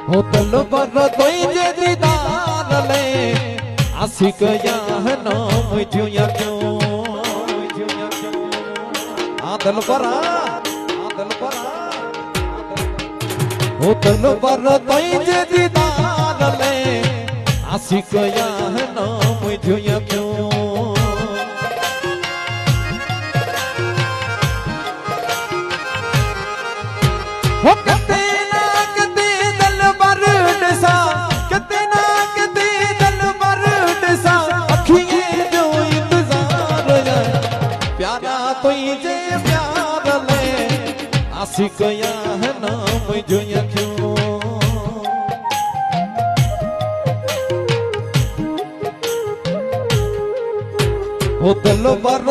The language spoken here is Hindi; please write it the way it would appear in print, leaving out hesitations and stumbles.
हो दिल पर तुझे दीदार ले आशिक या है नाम जुया क्यों आ दिल पर हो दिल पर तुझे दीदार ले आशिक या है नाम जुया क्यों हो कते ना कते दिल पर डसा कते ना कते दिल पर डसा अखियां जो इंतजार है प्यारा तुझे प्यार ले आशिक या है नाम जुया क्यों हो दिल पर